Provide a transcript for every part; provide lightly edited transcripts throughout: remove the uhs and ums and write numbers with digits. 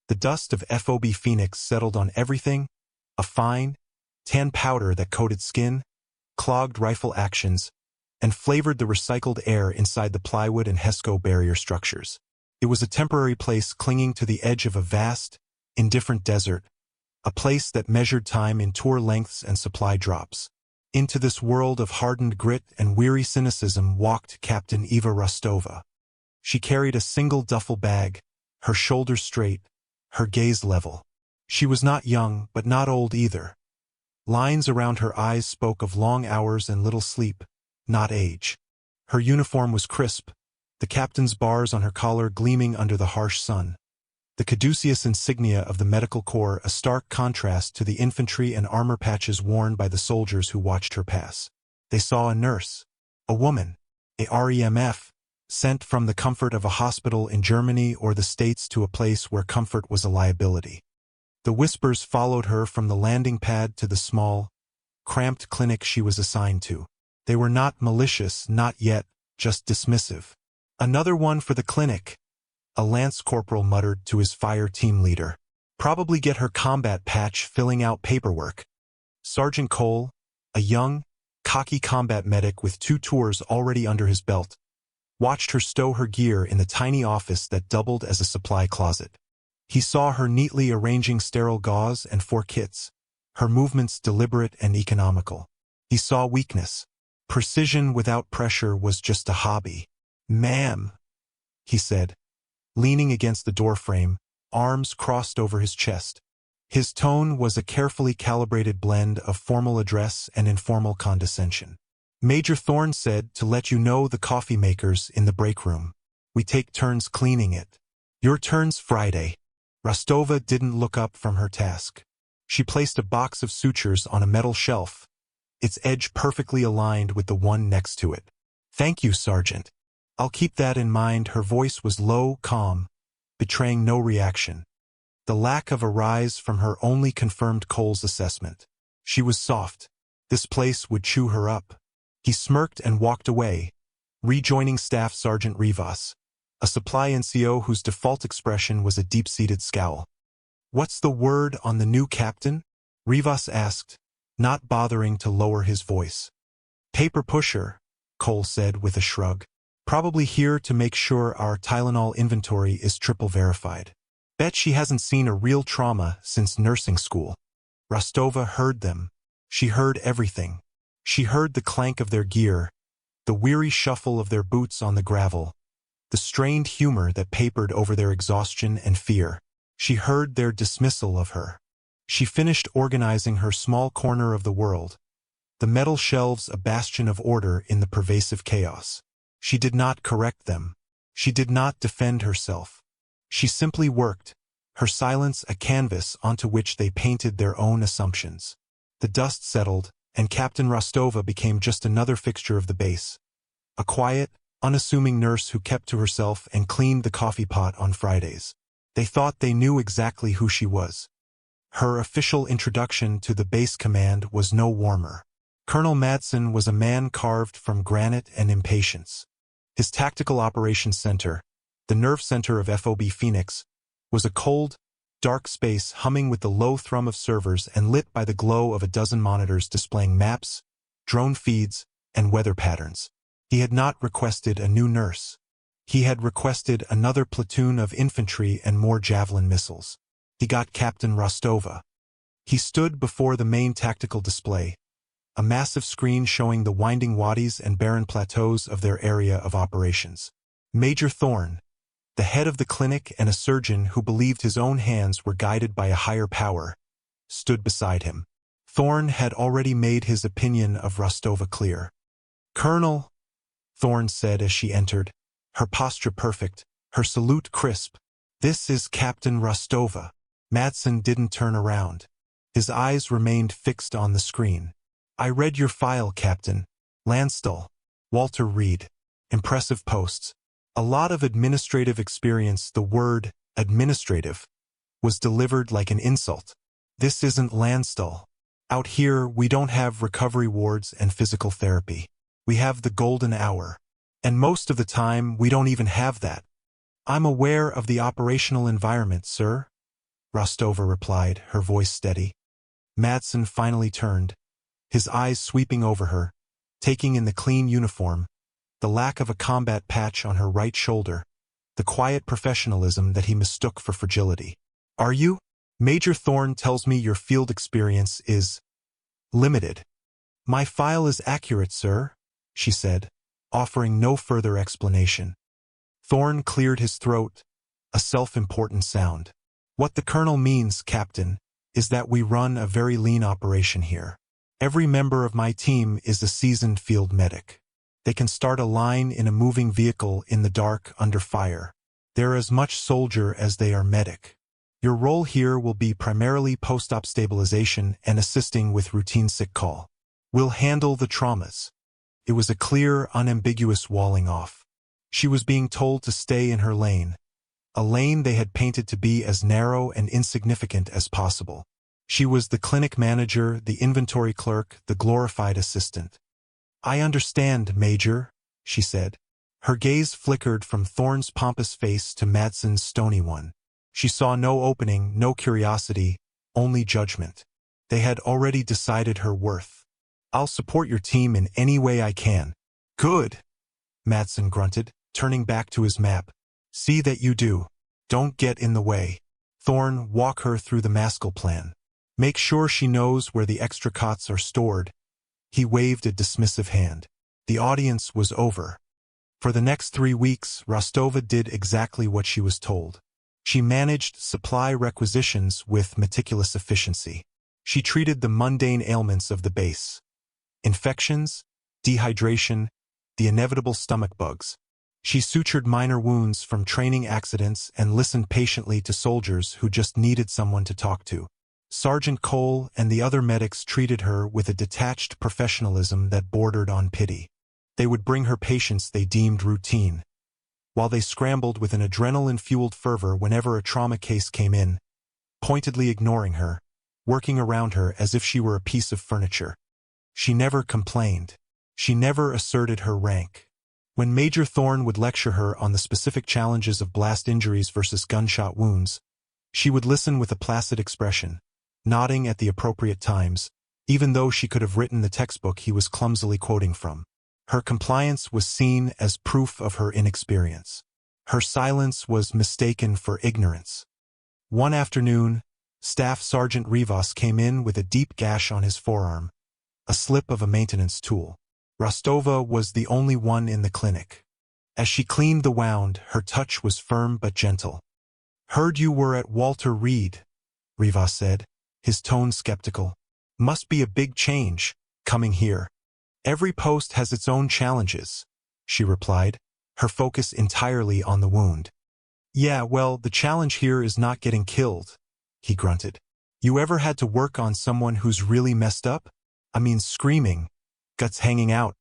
The dust of FOB Phoenix settled on everything, a fine, tan powder that coated skin, clogged rifle actions, and flavored the recycled air inside the plywood and HESCO barrier structures. It was a temporary place clinging to the edge of a vast, indifferent desert, a place that measured time in tour lengths and supply drops. Into this world of hardened grit and weary cynicism walked Captain Eva Rostova. She carried a single duffel bag, her shoulders straight, her gaze level. She was not young, but not old either. Lines around her eyes spoke of long hours and little sleep, not age. Her uniform was crisp, the captain's bars on her collar gleaming under the harsh sun. The caduceus insignia of the medical corps a stark contrast to the infantry and armor patches worn by the soldiers who watched her pass. They saw a nurse, a woman, a REMF, sent from the comfort of a hospital in Germany or the States to a place where comfort was a liability. The whispers followed her from the landing pad to the small, cramped clinic she was assigned to. They were not malicious, not yet, just dismissive. "Another one for the clinic," a lance corporal muttered to his fire team leader. "Probably get her combat patch filling out paperwork." Sergeant Cole, a young, cocky combat medic with 2 tours already under his belt, watched her stow her gear in the tiny office that doubled as a supply closet. He saw her neatly arranging sterile gauze and 4 kits, her movements deliberate and economical. He saw weakness. Precision without pressure was just a hobby. "Ma'am," he said, leaning against the doorframe, arms crossed over his chest. His tone was a carefully calibrated blend of formal address and informal condescension. "Major Thorne said to let you know the coffee maker's in the break room. We take turns cleaning it. Your turn's Friday." Rostova didn't look up from her task. She placed a box of sutures on a metal shelf, its edge perfectly aligned with the one next to it. "Thank you, Sergeant. I'll keep that in mind." Her voice was low, calm, betraying no reaction. The lack of a rise from her only confirmed Cole's assessment. She was soft. This place would chew her up. He smirked and walked away, rejoining Staff Sergeant Rivas, a supply NCO whose default expression was a deep-seated scowl. "What's the word on the new captain?" Rivas asked, not bothering to lower his voice. "Paper pusher," Cole said with a shrug. "Probably here to make sure our Tylenol inventory is triple verified. Bet she hasn't seen a real trauma since nursing school." Rostova heard them. She heard everything. She heard the clank of their gear, the weary shuffle of their boots on the gravel, the strained humor that papered over their exhaustion and fear. She heard their dismissal of her. She finished organizing her small corner of the world, the metal shelves a bastion of order in the pervasive chaos. She did not correct them. She did not defend herself. She simply worked, her silence a canvas onto which they painted their own assumptions. The dust settled, and Captain Rostova became just another fixture of the base. A quiet, unassuming nurse who kept to herself and cleaned the coffee pot on Fridays. They thought they knew exactly who she was. Her official introduction to the base command was no warmer. Colonel Madsen was a man carved from granite and impatience. His tactical operations center, the nerve center of FOB Phoenix, was a cold, dark space humming with the low thrum of servers and lit by the glow of a dozen monitors displaying maps, drone feeds, and weather patterns. He had not requested a new nurse. He had requested another platoon of infantry and more javelin missiles. He got Captain Rostova. He stood before the main tactical display, a massive screen showing the winding wadis and barren plateaus of their area of operations. Major Thorne, the head of the clinic and a surgeon who believed his own hands were guided by a higher power, stood beside him. Thorne had already made his opinion of Rostova clear. "Colonel," Thorne said as she entered, her posture perfect, her salute crisp, "this is Captain Rostova." Madsen didn't turn around. His eyes remained fixed on the screen. "I read your file, Captain. Landstuhl, Walter Reed. Impressive posts. A lot of administrative experience." The word, administrative, was delivered like an insult. "This isn't Landstuhl. Out here, we don't have recovery wards and physical therapy. We have the golden hour. And most of the time, we don't even have that." "I'm aware of the operational environment, sir," Rostova replied, her voice steady. Madsen finally turned, his eyes sweeping over her, taking in the clean uniform, the lack of a combat patch on her right shoulder, the quiet professionalism that he mistook for fragility. Are you? Major Thorne tells me your field experience is limited. My file is accurate, sir, she said, offering no further explanation. Thorne cleared his throat, a self-important sound. What the colonel means, Captain, is that we run a very lean operation here. Every member of my team is a seasoned field medic. They can start a line in a moving vehicle in the dark under fire. They're as much soldier as they are medic. Your role here will be primarily post-op stabilization and assisting with routine sick call. We'll handle the traumas. It was a clear, unambiguous walling off. She was being told to stay in her lane, a lane they had painted to be as narrow and insignificant as possible. She was the clinic manager, the inventory clerk, the glorified assistant. I understand, Major, she said. Her gaze flickered from Thorne's pompous face to Madsen's stony one. She saw no opening, no curiosity, only judgment. They had already decided her worth. I'll support your team in any way I can. Good, Madsen grunted, turning back to his map. See that you do. Don't get in the way. Thorne, walk her through the Maskell plan. Make sure she knows where the extra cots are stored. He waved a dismissive hand. The audience was over. For the next 3 weeks, Rostova did exactly what she was told. She managed supply requisitions with meticulous efficiency. She treated the mundane ailments of the base. Infections, dehydration, the inevitable stomach bugs. She sutured minor wounds from training accidents and listened patiently to soldiers who just needed someone to talk to. Sergeant Cole and the other medics treated her with a detached professionalism that bordered on pity. They would bring her patients they deemed routine, while they scrambled with an adrenaline-fueled fervor whenever a trauma case came in, pointedly ignoring her, working around her as if she were a piece of furniture. She never complained. She never asserted her rank. When Major Thorne would lecture her on the specific challenges of blast injuries versus gunshot wounds, she would listen with a placid expression, nodding at the appropriate times, even though she could have written the textbook he was clumsily quoting from. Her compliance was seen as proof of her inexperience. Her silence was mistaken for ignorance. One afternoon, Staff Sergeant Rivas came in with a deep gash on his forearm, a slip of a maintenance tool. Rostova was the only one in the clinic. As she cleaned the wound, her touch was firm but gentle. Heard you were at Walter Reed, Rivas said, his tone skeptical. Must be a big change, coming here. Every post has its own challenges, she replied, her focus entirely on the wound. Yeah, well, the challenge here is not getting killed, he grunted. You ever had to work on someone who's really messed up? I mean screaming, guts hanging out.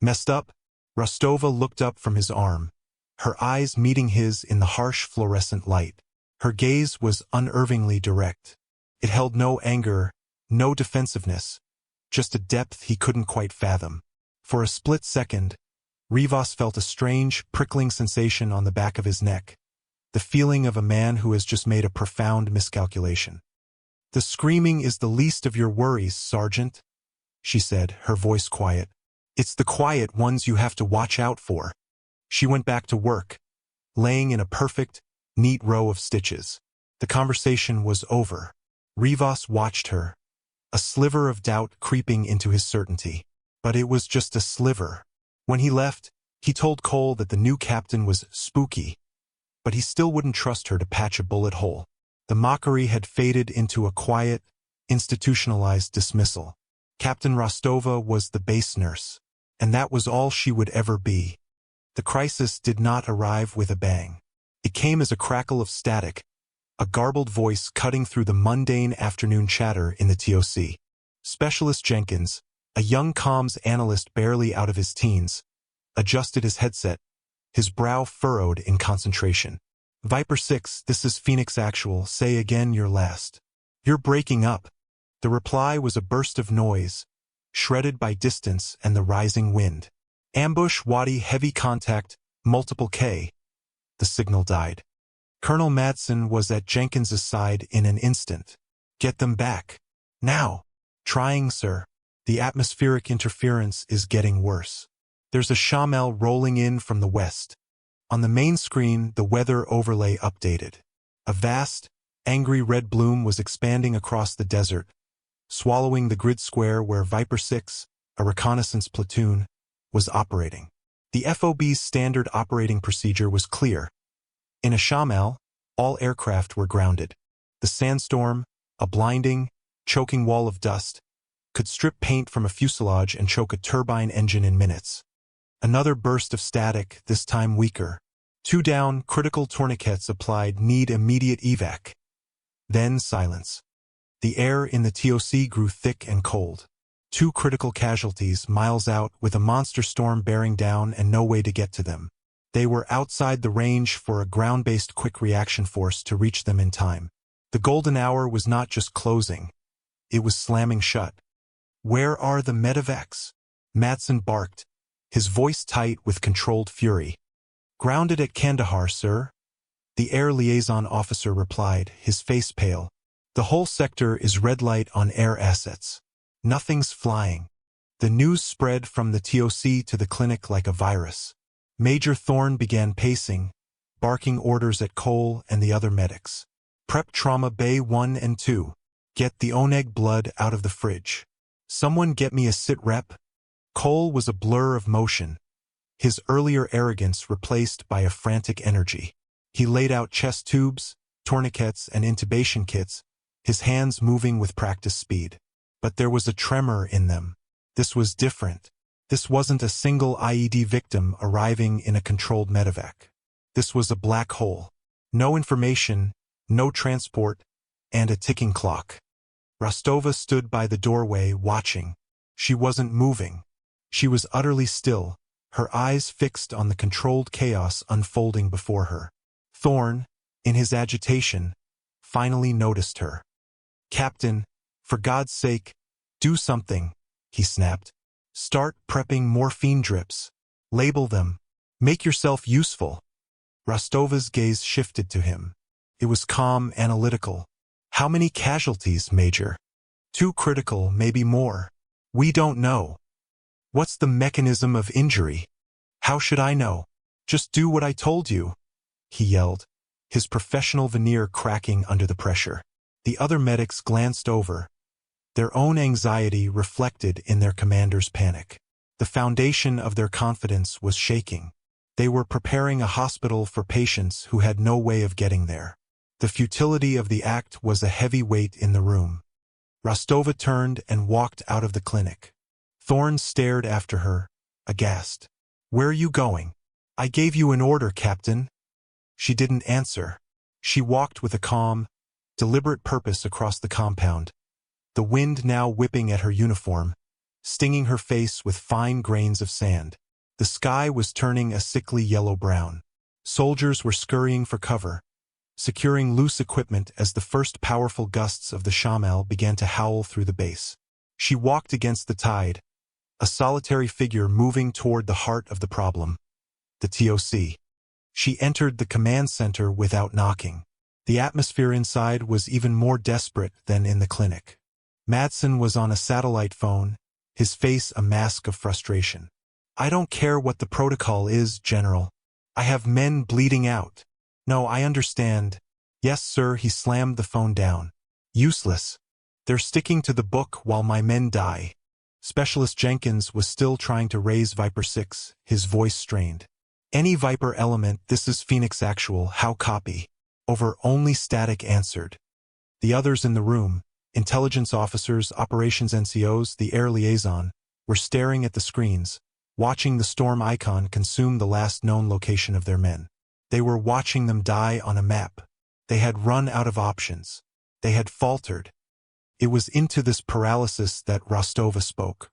Messed up? Rostova looked up from his arm, her eyes meeting his in the harsh fluorescent light. Her gaze was unervingly direct. It held no anger, no defensiveness, just a depth he couldn't quite fathom. For a split second, Rivas felt a strange, prickling sensation on the back of his neck, the feeling of a man who has just made a profound miscalculation. The screaming is the least of your worries, Sergeant, she said, her voice quiet. It's the quiet ones you have to watch out for. She went back to work, laying in a perfect, neat row of stitches. The conversation was over. Rivas watched her, a sliver of doubt creeping into his certainty. But it was just a sliver. When he left, he told Cole that the new captain was spooky, but he still wouldn't trust her to patch a bullet hole. The mockery had faded into a quiet, institutionalized dismissal. Captain Rostova was the base nurse, and that was all she would ever be. The crisis did not arrive with a bang. It came as a crackle of static, a garbled voice cutting through the mundane afternoon chatter in the TOC. Specialist Jenkins, a young comms analyst barely out of his teens, adjusted his headset, his brow furrowed in concentration. Viper 6, this is Phoenix Actual, say again your last. You're breaking up. The reply was a burst of noise, shredded by distance and the rising wind. Ambush, Wadi, heavy contact, multiple K. The signal died. Colonel Madsen was at Jenkins's side in an instant. Get them back. Now. Trying, sir. The atmospheric interference is getting worse. There's a Shamel rolling in from the west. On the main screen, the weather overlay updated. A vast, angry red bloom was expanding across the desert, swallowing the grid square where Viper 6, a reconnaissance platoon, was operating. The FOB's standard operating procedure was clear. In a Shamel, all aircraft were grounded. The sandstorm, a blinding, choking wall of dust, could strip paint from a fuselage and choke a turbine engine in minutes. Another burst of static, this time weaker. 2 down, critical tourniquets applied, need immediate evac. Then silence. The air in the TOC grew thick and cold. 2 critical casualties miles out with a monster storm bearing down and no way to get to them. They were outside the range for a ground-based quick reaction force to reach them in time. The golden hour was not just closing. It was slamming shut. Where are the medevacs? Madsen barked, his voice tight with controlled fury. Grounded at Kandahar, sir. The air liaison officer replied, his face pale. The whole sector is red light on air assets. Nothing's flying. The news spread from the TOC to the clinic like a virus. Major Thorne began pacing, barking orders at Cole and the other medics. Prep trauma bay 1 and 2. Get the Oneg blood out of the fridge. Someone get me a sit rep. Cole was a blur of motion, his earlier arrogance replaced by a frantic energy. He laid out chest tubes, tourniquets, and intubation kits, his hands moving with practice speed. But there was a tremor in them. This was different. This wasn't a single IED victim arriving in a controlled medevac. This was a black hole. No information, no transport, and a ticking clock. Rostova stood by the doorway watching. She wasn't moving. She was utterly still, her eyes fixed on the controlled chaos unfolding before her. Thorne, in his agitation, finally noticed her. Captain, for God's sake, do something, he snapped. Start prepping morphine drips. Label them. Make yourself useful. Rostova's gaze shifted to him. It was calm, analytical. How many casualties, Major? 2 critical, maybe more. We don't know. What's the mechanism of injury? How should I know? Just do what I told you, he yelled, his professional veneer cracking under the pressure. The other medics glanced over, their own anxiety reflected in their commander's panic. The foundation of their confidence was shaking. They were preparing a hospital for patients who had no way of getting there. The futility of the act was a heavy weight in the room. Rostova turned and walked out of the clinic. Thorne stared after her, aghast. Where are you going? I gave you an order, Captain. She didn't answer. She walked with a calm, deliberate purpose across the compound, the wind now whipping at her uniform, stinging her face with fine grains of sand. The sky was turning a sickly yellow-brown. Soldiers were scurrying for cover, securing loose equipment as the first powerful gusts of the Shamel began to howl through the base. She walked against the tide, a solitary figure moving toward the heart of the problem, the TOC. She entered the command center without knocking. The atmosphere inside was even more desperate than in the clinic. Madsen was on a satellite phone, his face a mask of frustration. I don't care what the protocol is, General. I have men bleeding out. No, I understand. Yes, sir, he slammed the phone down. Useless. They're sticking to the book while my men die. Specialist Jenkins was still trying to raise Viper 6, his voice strained. Any Viper element, this is Phoenix Actual, how copy? Over, only static answered. The others in the room, intelligence officers, operations NCOs, the air liaison, were staring at the screens, watching the storm icon consume the last known location of their men. They were watching them die on a map. They had run out of options. They had faltered. It was into this paralysis that Rostova spoke.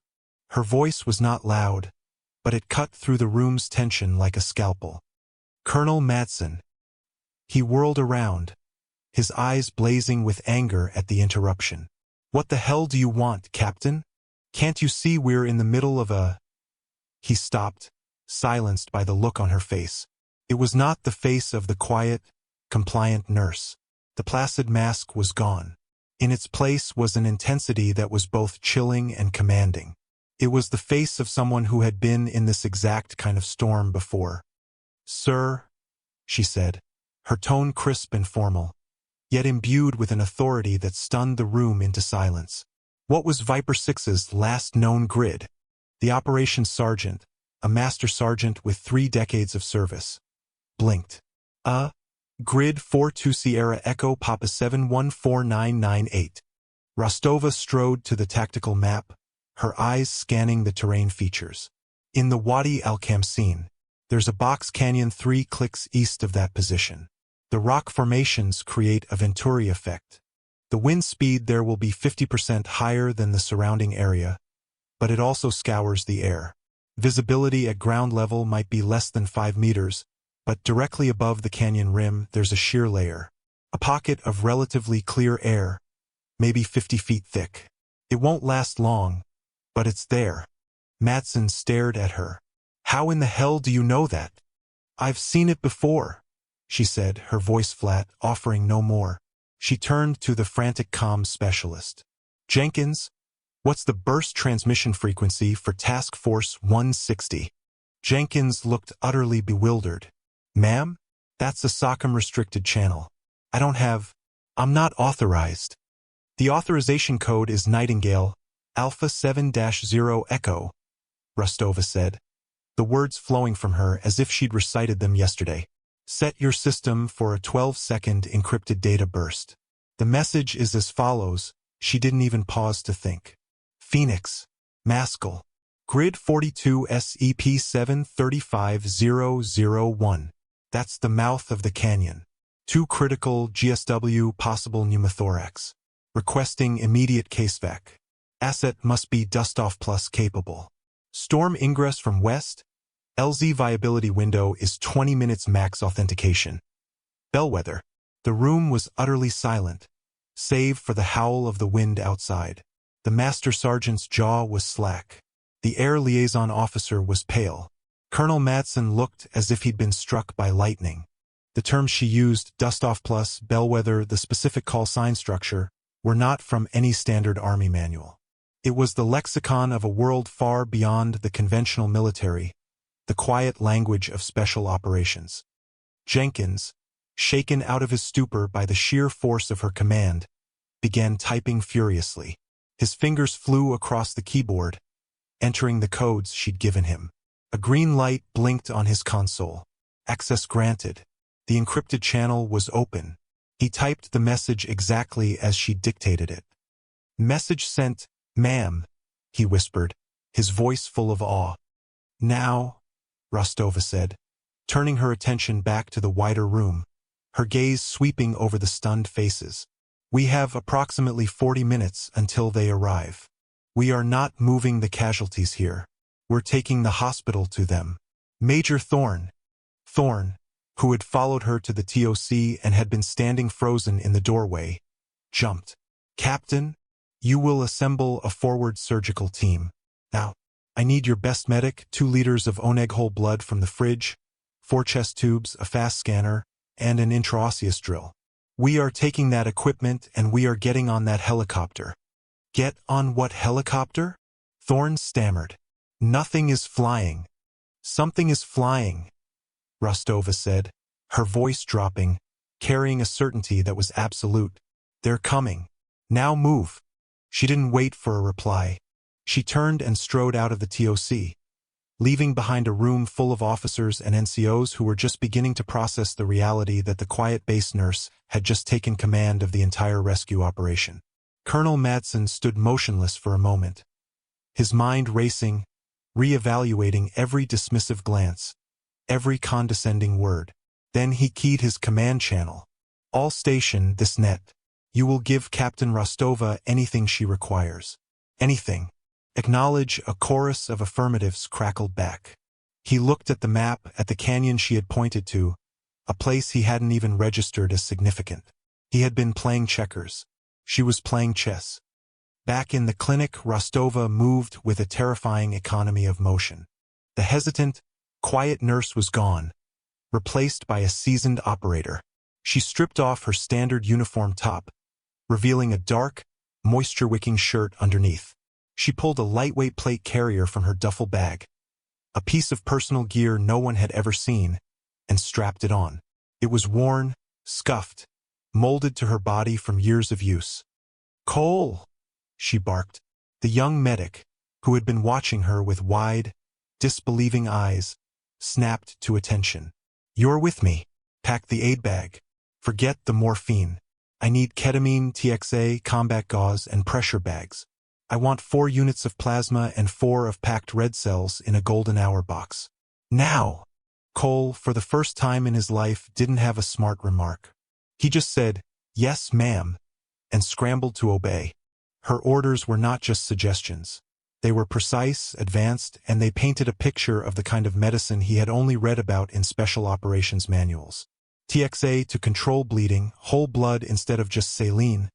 Her voice was not loud, but it cut through the room's tension like a scalpel. Colonel Madsen. He whirled around, his eyes blazing with anger at the interruption. What the hell do you want, Captain? Can't you see we're in the middle of a... He stopped, silenced by the look on her face. It was not the face of the quiet, compliant nurse. The placid mask was gone. In its place was an intensity that was both chilling and commanding. It was the face of someone who had been in this exact kind of storm before. "Sir," she said, her tone crisp and formal, yet imbued with an authority that stunned the room into silence. What was Viper 6's last known grid? The operations sergeant, a master sergeant with 3 decades of service, blinked. Grid 42 Sierra Echo Papa 714998. Rostova strode to the tactical map, her eyes scanning the terrain features. In the Wadi al-Khamsin, there's a box canyon 3 clicks east of that position. The rock formations create a Venturi effect. The wind speed there will be 50% higher than the surrounding area, but it also scours the air. Visibility at ground level might be less than 5 meters, but directly above the canyon rim there's a sheer layer. A pocket of relatively clear air, maybe 50 feet thick. It won't last long, but it's there. Madsen stared at her. "How in the hell do you know that?" "I've seen it before," she said, her voice flat, offering no more. She turned to the frantic comms specialist. "Jenkins, what's the burst transmission frequency for Task Force 160? Jenkins looked utterly bewildered. "Ma'am, that's a SOCOM-restricted channel. I'm not authorized." "The authorization code is Nightingale, Alpha 7-0 Echo," Rostova said, the words flowing from her as if she'd recited them yesterday. "Set your system for a 12-second encrypted data burst." The message is as follows. She didn't even pause to think. "Phoenix, Maskell, Grid 42 SEP 735001. That's the mouth of the canyon. 2 critical GSW possible pneumothorax. Requesting immediate casevac. Asset must be dust-off plus capable. Storm ingress from west. LZ viability window is 20 minutes max authentication. Bellwether." The room was utterly silent, save for the howl of the wind outside. The master sergeant's jaw was slack. The air liaison officer was pale. Colonel Madsen looked as if he'd been struck by lightning. The terms she used, dust-off plus, bellwether, the specific call sign structure, were not from any standard army manual. It was the lexicon of a world far beyond the conventional military, the quiet language of special operations. Jenkins, shaken out of his stupor by the sheer force of her command, began typing furiously. His fingers flew across the keyboard, entering the codes she'd given him. A green light blinked on his console. Access granted. The encrypted channel was open. He typed the message exactly as she dictated it. "Message sent, ma'am," he whispered, his voice full of awe. "Now," Rostova said, turning her attention back to the wider room, her gaze sweeping over the stunned faces. "We have approximately 40 minutes until they arrive. We are not moving the casualties here. We're taking the hospital to them." Major Thorne, who had followed her to the TOC and had been standing frozen in the doorway, jumped. "Captain, you will assemble a forward surgical team. Now, I need your best medic, 2 liters of Oneg whole blood from the fridge, 4 chest tubes, a fast scanner, and an intraosseous drill. We are taking that equipment and we are getting on that helicopter." "Get on what helicopter?" Thorne stammered. "Nothing is flying." "Something is flying," Rostova said, her voice dropping, carrying a certainty that was absolute. "They're coming. Now move." She didn't wait for a reply. She turned and strode out of the TOC, leaving behind a room full of officers and NCOs who were just beginning to process the reality that the quiet base nurse had just taken command of the entire rescue operation. Colonel Madsen stood motionless for a moment, his mind racing, re-evaluating every dismissive glance, every condescending word. Then he keyed his command channel. "All station, this net. You will give Captain Rostova anything she requires." "Anything." "Acknowledge." A chorus of affirmatives crackled back. He looked at the map, at the canyon she had pointed to, a place he hadn't even registered as significant. He had been playing checkers. She was playing chess. Back in the clinic, Rostova moved with a terrifying economy of motion. The hesitant, quiet nurse was gone, replaced by a seasoned operator. She stripped off her standard uniform top, revealing a dark, moisture-wicking shirt underneath. She pulled a lightweight plate carrier from her duffel bag, a piece of personal gear no one had ever seen, and strapped it on. It was worn, scuffed, molded to her body from years of use. "Cole!" she barked. The young medic, who had been watching her with wide, disbelieving eyes, snapped to attention. "You're with me. Pack the aid bag. Forget the morphine. I need ketamine, TXA, combat gauze, and pressure bags. I want 4 units of plasma and 4 of packed red cells in a golden hour box. Now!" Cole, for the first time in his life, didn't have a smart remark. He just said, "Yes, ma'am," and scrambled to obey. Her orders were not just suggestions. They were precise, advanced, and they painted a picture of the kind of medicine he had only read about in special operations manuals. TXA to control bleeding, whole blood instead of just saline,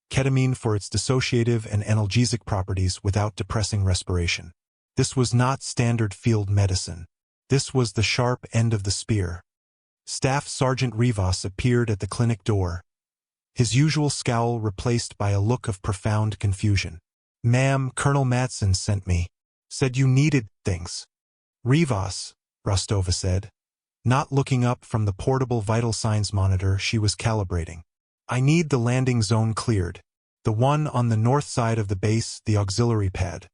ketamine for its dissociative and analgesic properties without depressing respiration. This was not standard field medicine. This was the sharp end of the spear. Staff Sergeant Rivas appeared at the clinic door, his usual scowl replaced by a look of profound confusion. "Ma'am, Colonel Madsen sent me. Said you needed things." "Rivas," Rostova said, not looking up from the portable vital signs monitor she was calibrating. "I need the landing zone cleared. The one on the north side of the base, the auxiliary pad.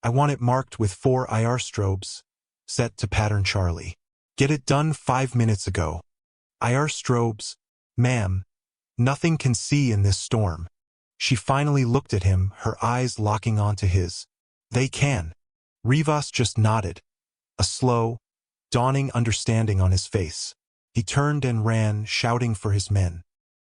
I want it marked with 4 IR strobes, set to pattern Charlie. Get it done 5 minutes ago." "IR strobes, ma'am. Nothing can see in this storm." She finally looked at him, her eyes locking onto his. "They can." Rivas just nodded, a slow, dawning understanding on his face. He turned and ran, shouting for his men.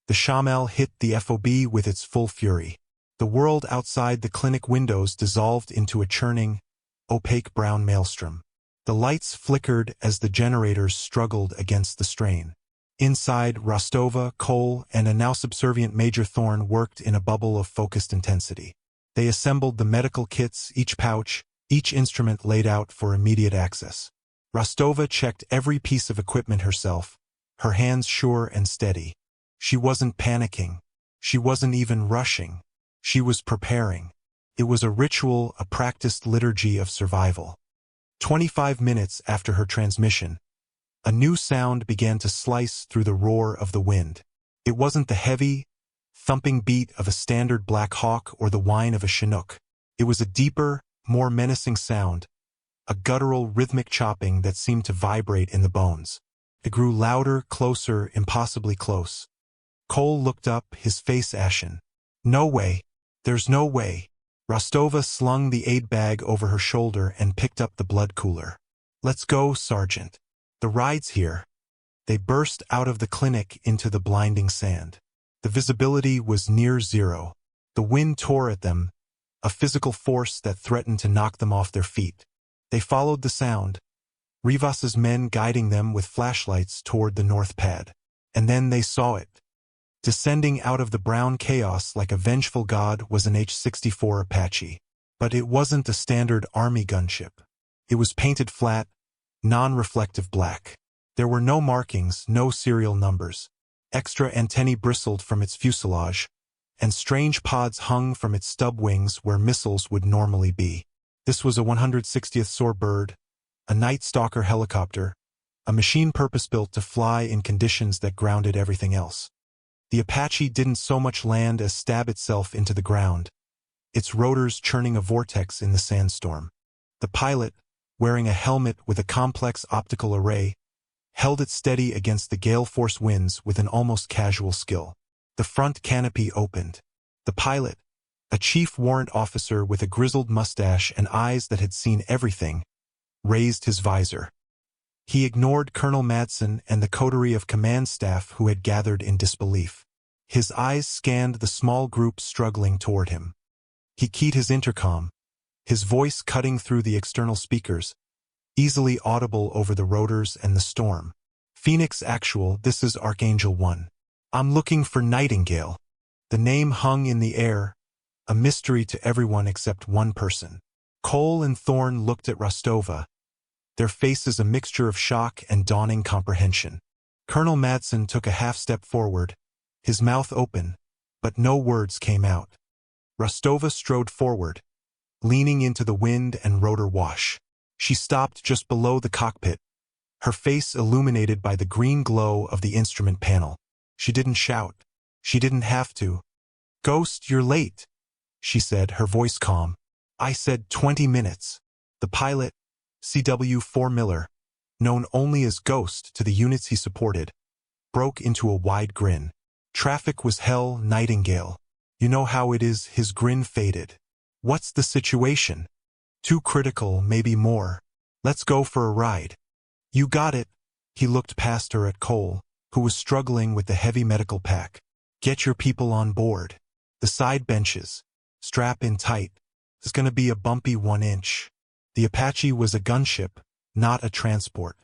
The Shamel hit the FOB with its full fury. The world outside the clinic windows dissolved into a churning, opaque brown maelstrom. The lights flickered as the generators struggled against the strain. Inside, Rostova, Cole, and a now subservient Major Thorne worked in a bubble of focused intensity. They assembled the medical kits, each pouch, each instrument laid out for immediate access. Rostova checked every piece of equipment herself, her hands sure and steady. She wasn't panicking. She wasn't even rushing. She was preparing. It was a ritual, a practiced liturgy of survival. 25 minutes after her transmission, a new sound began to slice through the roar of the wind. It wasn't the heavy, thumping beat of a standard Black Hawk or the whine of a Chinook. It was a deeper, more menacing sound, a guttural, rhythmic chopping that seemed to vibrate in the bones. It grew louder, closer, impossibly close. Cole looked up, his face ashen. "No way. There's no way." Rostova slung the aid bag over her shoulder and picked up the blood cooler. "Let's go, Sergeant. The ride's here." They burst out of the clinic into the blinding sand. The visibility was near zero. The wind tore at them, a physical force that threatened to knock them off their feet. They followed the sound, Rivas's men guiding them with flashlights toward the north pad. And then they saw it. Descending out of the brown chaos like a vengeful god was an H-64 Apache. But it wasn't a standard army gunship. It was painted flat, non-reflective black. There were no markings, no serial numbers. Extra antennae bristled from its fuselage, and strange pods hung from its stub wings where missiles would normally be. This was a 160th SOAR bird, a Night Stalker helicopter, a machine purpose-built to fly in conditions that grounded everything else. The Apache didn't so much land as stab itself into the ground, its rotors churning a vortex in the sandstorm. The pilot, wearing a helmet with a complex optical array, held it steady against the gale-force winds with an almost casual skill. The front canopy opened. The pilot, a chief warrant officer with a grizzled mustache and eyes that had seen everything, raised his visor. He ignored Colonel Madsen and the coterie of command staff who had gathered in disbelief. His eyes scanned the small group struggling toward him. He keyed his intercom, his voice cutting through the external speakers, easily audible over the rotors and the storm. "Phoenix Actual, this is Archangel 1. I'm looking for Nightingale." The name hung in the air, a mystery to everyone except one person. Cole and Thorne looked at Rostova, their faces a mixture of shock and dawning comprehension. Colonel Madsen took a half-step forward, his mouth open, but no words came out. Rostova strode forward, leaning into the wind and rotor wash. She stopped just below the cockpit, her face illuminated by the green glow of the instrument panel. She didn't shout. She didn't have to. "Ghost, you're late," she said, her voice calm. "I said 20 minutes. The pilot, CW4 Miller, known only as Ghost to the units he supported, broke into a wide grin. "Traffic was hell, Nightingale. You know how it is." His grin faded. "What's the situation?" "Too critical, maybe more. Let's go for a ride." "You got it." He looked past her at Cole, who was struggling with the heavy medical pack. "Get your people on board. The side benches. Strap in tight. It's gonna be a bumpy 1 inch. The Apache was a gunship, not a transport.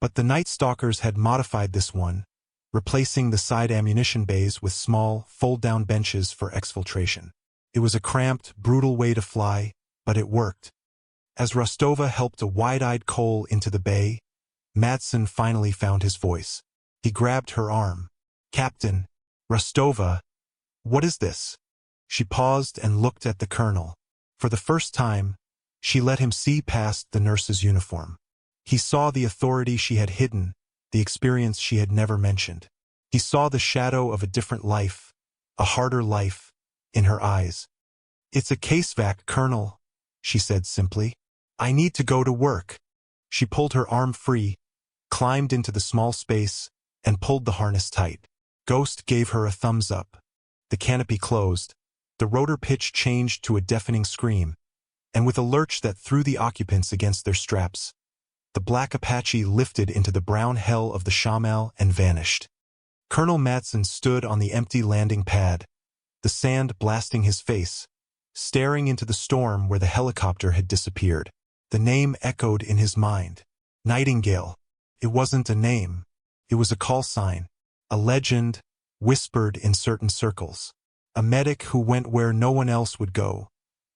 But the Night Stalkers had modified this one, replacing the side ammunition bays with small, fold-down benches for exfiltration. It was a cramped, brutal way to fly, but it worked. As Rostova helped a wide-eyed Cole into the bay, Madsen finally found his voice. He grabbed her arm. "Captain, Rostova, what is this?" She paused and looked at the colonel. For the first time, she let him see past the nurse's uniform. He saw the authority she had hidden, the experience she had never mentioned. He saw the shadow of a different life, a harder life, in her eyes. "It's a case-vac, Colonel," she said simply. "I need to go to work." She pulled her arm free, climbed into the small space, and pulled the harness tight. Ghost gave her a thumbs up. The canopy closed. The rotor pitch changed to a deafening scream, and with a lurch that threw the occupants against their straps, the black Apache lifted into the brown hell of the Shamal and vanished. Colonel Madsen stood on the empty landing pad, the sand blasting his face, staring into the storm where the helicopter had disappeared. The name echoed in his mind. Nightingale. It wasn't a name. It was a call sign, a legend, whispered in certain circles. A medic who went where no one else would go,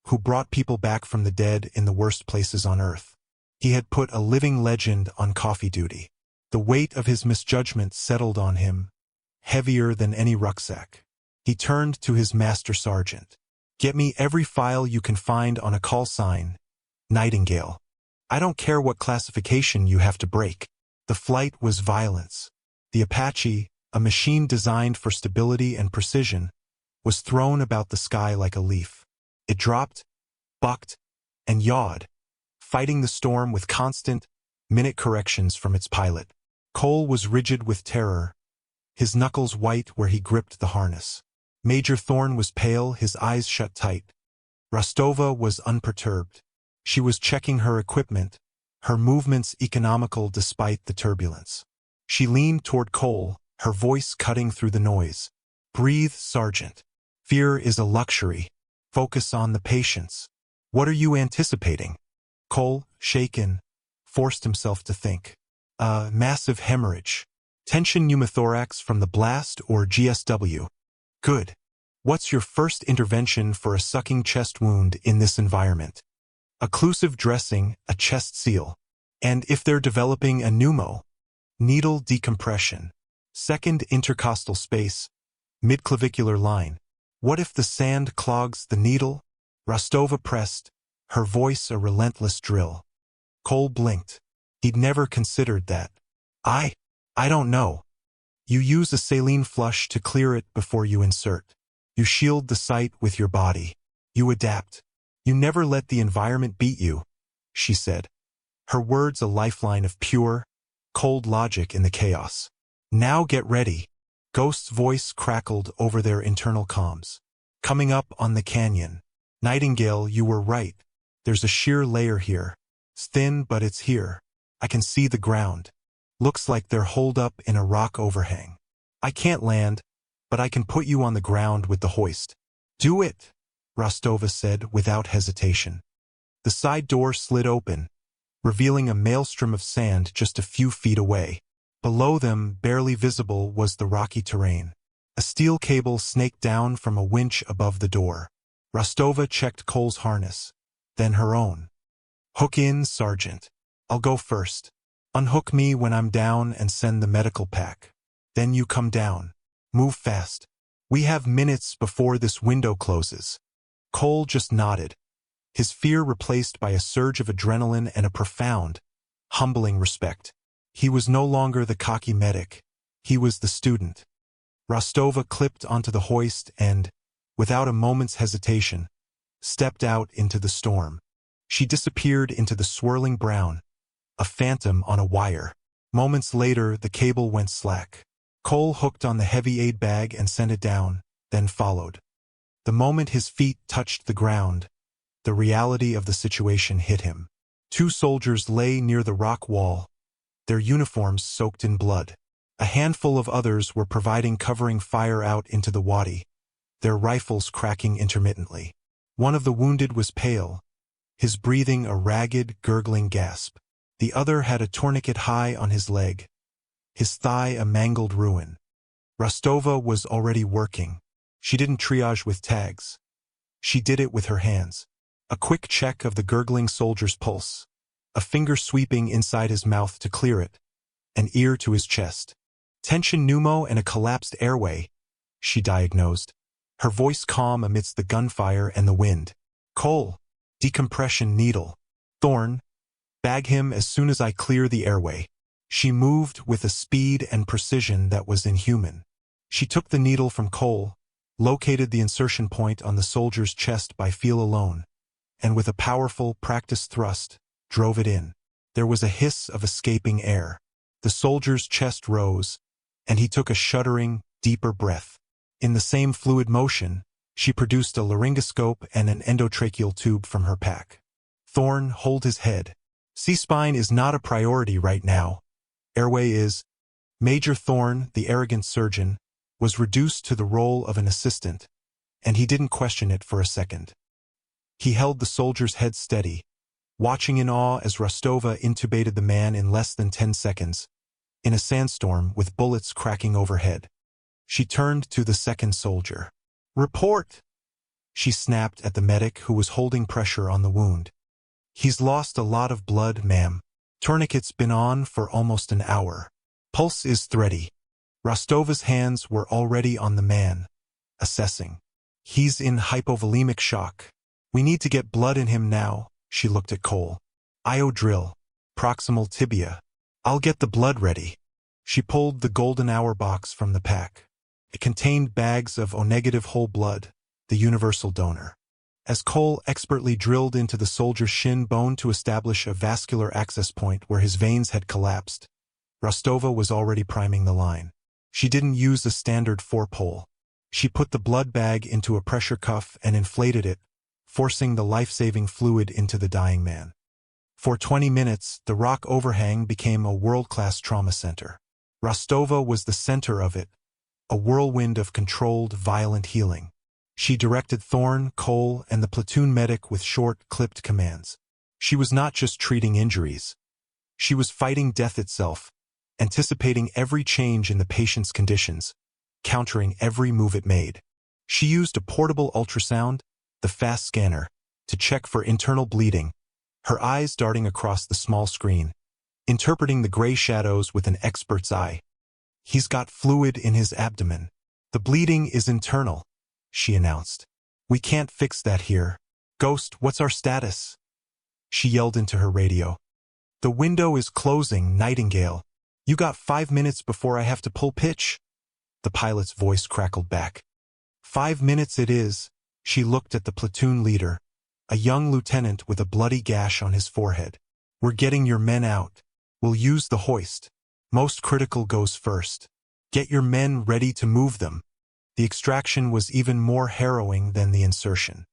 who brought people back from the dead in the worst places on earth. He had put a living legend on coffee duty. The weight of his misjudgment settled on him, heavier than any rucksack. He turned to his master sergeant. "Get me every file you can find on a call sign, Nightingale. I don't care what classification you have to break." The flight was violence. The Apache, a machine designed for stability and precision, was thrown about the sky like a leaf. It dropped, bucked, and yawed, fighting the storm with constant, minute corrections from its pilot. Cole was rigid with terror, his knuckles white where he gripped the harness. Major Thorne was pale, his eyes shut tight. Rostova was unperturbed. She was checking her equipment, her movements economical despite the turbulence. She leaned toward Cole, her voice cutting through the noise. "Breathe, Sergeant. Fear is a luxury. Focus on the patients. What are you anticipating?" Cole, shaken, forced himself to think. "A massive hemorrhage. Tension pneumothorax from the blast or GSW. Good. What's your first intervention for a sucking chest wound in this environment?" "Occlusive dressing, a chest seal. And if they're developing a pneumo, needle decompression. Second intercostal space, midclavicular line. What if the sand clogs the needle?" Rostova pressed, her voice a relentless drill. Cole blinked. He'd never considered that. I don't know. You use a saline flush to clear it before you insert. You shield the site with your body. You adapt. You never let the environment beat you," she said, her words a lifeline of pure, cold logic in the chaos. "Now get ready." Ghost's voice crackled over their internal comms. "Coming up on the canyon. Nightingale, you were right. There's a sheer layer here. It's thin, but it's here. I can see the ground. Looks like they're holed up in a rock overhang. I can't land, but I can put you on the ground with the hoist." "Do it," Rostova said without hesitation. The side door slid open, revealing a maelstrom of sand just a few feet away. Below them, barely visible, was the rocky terrain. A steel cable snaked down from a winch above the door. Rostova checked Cole's harness, then her own. "Hook in, Sergeant. I'll go first." Unhook me when I'm down and send the medical pack. Then you come down. Move fast. We have minutes before this window closes. Cole just nodded, his fear replaced by a surge of adrenaline and a profound, humbling respect. He was no longer the cocky medic. He was the student. Rostova clipped onto the hoist and, without a moment's hesitation, stepped out into the storm. She disappeared into the swirling brown, a phantom on a wire. Moments later, the cable went slack. Cole hooked on the heavy aid bag and sent it down, then followed. The moment his feet touched the ground, the reality of the situation hit him. 2 soldiers lay near the rock wall, their uniforms soaked in blood. A handful of others were providing covering fire out into the wadi, their rifles cracking intermittently. One of the wounded was pale, his breathing a ragged, gurgling gasp. The other had a tourniquet high on his leg, his thigh a mangled ruin. Rostova was already working. She didn't triage with tags. She did it with her hands. A quick check of the gurgling soldier's pulse, a finger sweeping inside his mouth to clear it, an ear to his chest. Tension pneumo and a collapsed airway, she diagnosed, her voice calm amidst the gunfire and the wind. Cole, decompression needle. Thorn, bag him as soon as I clear the airway. She moved with a speed and precision that was inhuman. She took the needle from Cole, located the insertion point on the soldier's chest by feel alone, and with a powerful, practiced thrust, drove it in. There was a hiss of escaping air. The soldier's chest rose, and he took a shuddering, deeper breath. In the same fluid motion, she produced a laryngoscope and an endotracheal tube from her pack. Thorn, hold his head. C-spine is not a priority right now. Airway is. Major Thorn, the arrogant surgeon, was reduced to the role of an assistant, and he didn't question it for a second. He held the soldier's head steady, watching in awe as Rostova intubated the man in less than 10 seconds, in a sandstorm with bullets cracking overhead. She turned to the second soldier. Report! She snapped at the medic who was holding pressure on the wound. He's lost a lot of blood, ma'am. Tourniquet's been on for almost an hour. Pulse is thready. Rostova's hands were already on the man, assessing. He's in hypovolemic shock. We need to get blood in him now, she looked at Cole. IO drill. Proximal tibia. I'll get the blood ready. She pulled the golden hour box from the pack. It contained bags of O-negative whole blood, the universal donor. As Cole expertly drilled into the soldier's shin bone to establish a vascular access point where his veins had collapsed, Rostova was already priming the line. She didn't use a standard 4-pole. She put the blood bag into a pressure cuff and inflated it, forcing the life-saving fluid into the dying man. For 20 minutes, the rock overhang became a world-class trauma center. Rostova was the center of it, a whirlwind of controlled, violent healing. She directed Thorn, Cole, and the platoon medic with short, clipped commands. She was not just treating injuries. She was fighting death itself, anticipating every change in the patient's conditions, countering every move it made. She used a portable ultrasound, the fast scanner, to check for internal bleeding, her eyes darting across the small screen, interpreting the gray shadows with an expert's eye. He's got fluid in his abdomen. The bleeding is internal, she announced. We can't fix that here. Ghost, what's our status? She yelled into her radio. The window is closing, Nightingale. You got 5 minutes before I have to pull pitch? The pilot's voice crackled back. 5 minutes it is. She looked at the platoon leader, a young lieutenant with a bloody gash on his forehead. We're getting your men out. We'll use the hoist. Most critical goes first. Get your men ready to move them. The extraction was even more harrowing than the insertion.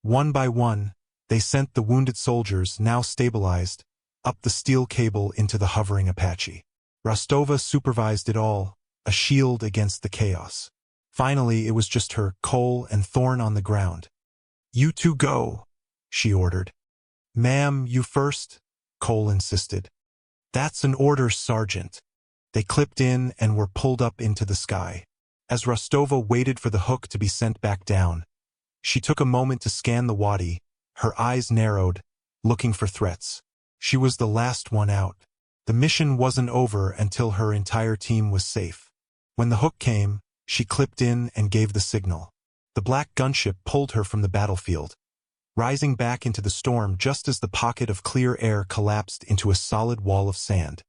One by one, they sent the wounded soldiers, now stabilized, up the steel cable into the hovering Apache. Rostova supervised it all, a shield against the chaos. Finally, it was just her, Cole, and Thorn on the ground. You two go, she ordered. Ma'am, you first, Cole insisted. That's an order, Sergeant. They clipped in and were pulled up into the sky. As Rostova waited for the hook to be sent back down, she took a moment to scan the wadi, her eyes narrowed, looking for threats. She was the last one out. The mission wasn't over until her entire team was safe. When the hook came, she clipped in and gave the signal. The black gunship pulled her from the battlefield, rising back into the storm just as the pocket of clear air collapsed into a solid wall of sand.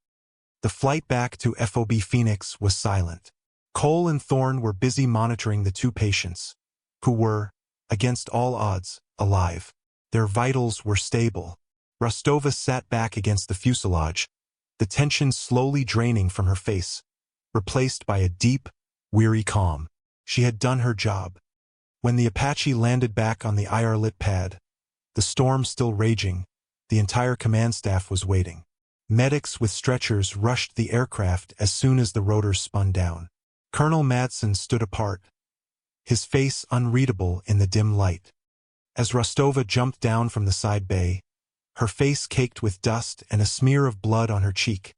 The flight back to FOB Phoenix was silent. Cole and Thorne were busy monitoring the two patients, who were, against all odds, alive. Their vitals were stable. Rostova sat back against the fuselage, the tension slowly draining from her face, replaced by a deep, weary calm. She had done her job. When the Apache landed back on the IR-lit pad, the storm still raging, the entire command staff was waiting. Medics with stretchers rushed the aircraft as soon as the rotors spun down. Colonel Madsen stood apart, his face unreadable in the dim light. As Rostova jumped down from the side bay, her face caked with dust and a smear of blood on her cheek,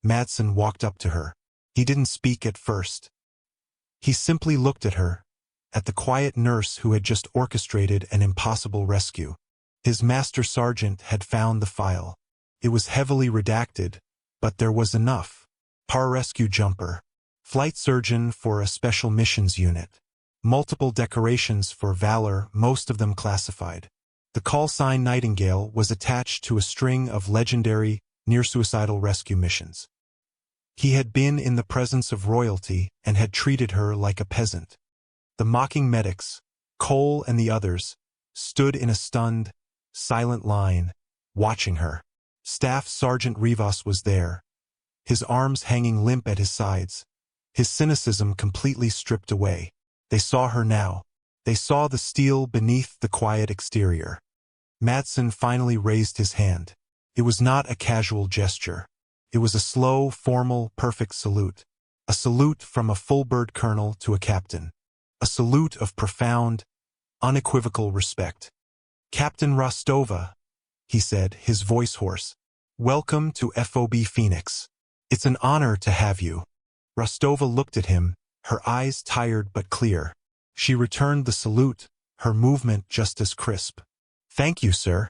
Madsen walked up to her. He didn't speak at first. He simply looked at her, at the quiet nurse who had just orchestrated an impossible rescue. His master sergeant had found the file. It was heavily redacted, but there was enough. Pararescue jumper, flight surgeon for a special missions unit. Multiple decorations for valor, most of them classified. The call sign Nightingale was attached to a string of legendary, near-suicidal rescue missions. He had been in the presence of royalty and had treated her like a peasant. The mocking medics, Cole and the others, stood in a stunned, silent line, watching her. Staff Sergeant Rivas was there, his arms hanging limp at his sides, his cynicism completely stripped away. They saw her now. They saw the steel beneath the quiet exterior. Madsen finally raised his hand. It was not a casual gesture. It was a slow, formal, perfect salute. A salute from a full-bird colonel to a captain. A salute of profound, unequivocal respect. "Captain Rostova," he said, his voice hoarse. "Welcome to FOB Phoenix. It's an honor to have you." Rostova looked at him, her eyes tired but clear. She returned the salute, her movement just as crisp. "Thank you, sir."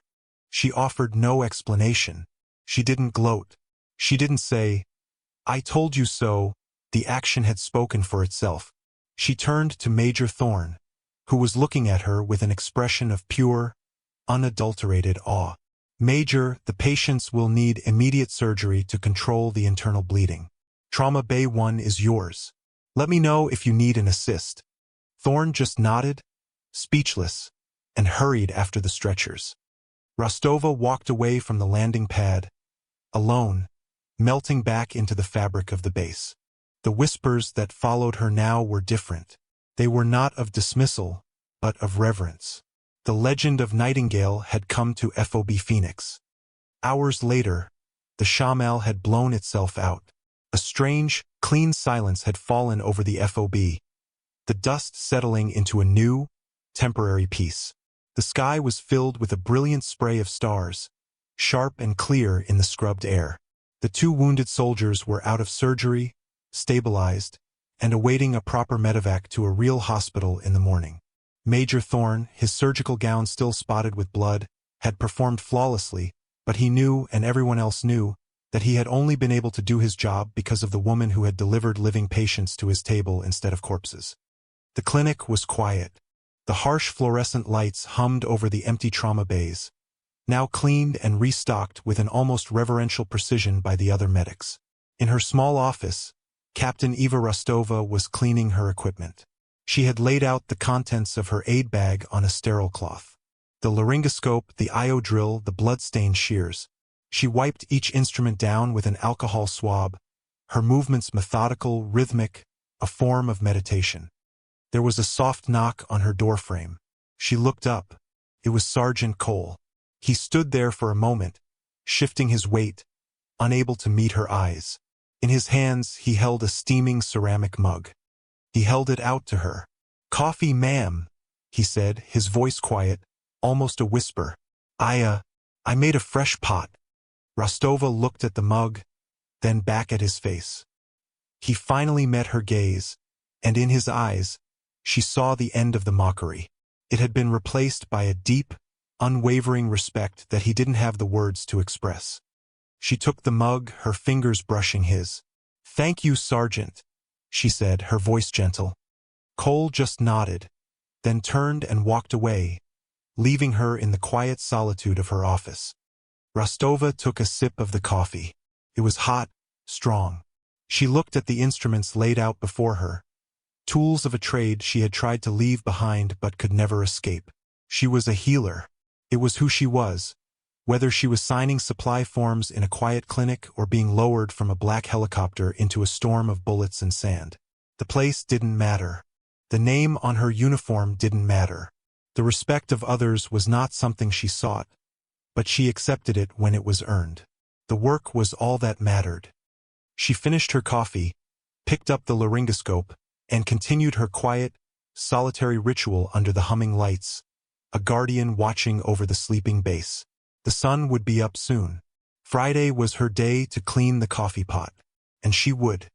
She offered no explanation. She didn't gloat. She didn't say, "I told you so." The action had spoken for itself. She turned to Major Thorne, who was looking at her with an expression of pure, unadulterated awe. "Major, the patients will need immediate surgery to control the internal bleeding. Trauma Bay 1 is yours. Let me know if you need an assist." Thorne just nodded, speechless, and hurried after the stretchers. Rostova walked away from the landing pad, alone, melting back into the fabric of the base. The whispers that followed her now were different. They were not of dismissal, but of reverence. The legend of Nightingale had come to FOB Phoenix. Hours later, the Shamal had blown itself out. A strange, clean silence had fallen over the FOB, the dust settling into a new, temporary peace. The sky was filled with a brilliant spray of stars, sharp and clear in the scrubbed air. The two wounded soldiers were out of surgery, stabilized, and awaiting a proper medevac to a real hospital in the morning. Major Thorne, his surgical gown still spotted with blood, had performed flawlessly, but he knew, and everyone else knew, that he had only been able to do his job because of the woman who had delivered living patients to his table instead of corpses. The clinic was quiet. The harsh fluorescent lights hummed over the empty trauma bays, now cleaned and restocked with an almost reverential precision by the other medics. In her small office, Captain Eva Rostova was cleaning her equipment. She had laid out the contents of her aid bag on a sterile cloth. The laryngoscope, the IO drill, the blood-stained shears. She wiped each instrument down with an alcohol swab, her movements methodical, rhythmic, a form of meditation. There was a soft knock on her doorframe. She looked up. It was Sergeant Cole. He stood there for a moment, shifting his weight, unable to meet her eyes. In his hands, he held a steaming ceramic mug. He held it out to her. "Coffee, ma'am," he said, his voice quiet, almost a whisper. I made a fresh pot." Rostova looked at the mug, then back at his face. He finally met her gaze, and in his eyes, she saw the end of the mockery. It had been replaced by a deep, unwavering respect that he didn't have the words to express. She took the mug, her fingers brushing his. "Thank you, Sergeant," she said, her voice gentle. Cole just nodded, then turned and walked away, leaving her in the quiet solitude of her office. Rostova took a sip of the coffee. It was hot, strong. She looked at the instruments laid out before her, tools of a trade she had tried to leave behind but could never escape. She was a healer. It was who she was, whether she was signing supply forms in a quiet clinic or being lowered from a black helicopter into a storm of bullets and sand. The place didn't matter. The name on her uniform didn't matter. The respect of others was not something she sought, but she accepted it when it was earned. The work was all that mattered. She finished her coffee, picked up the laryngoscope, and continued her quiet, solitary ritual under the humming lights, a guardian watching over the sleeping base. The sun would be up soon. Friday was her day to clean the coffee pot, and she would.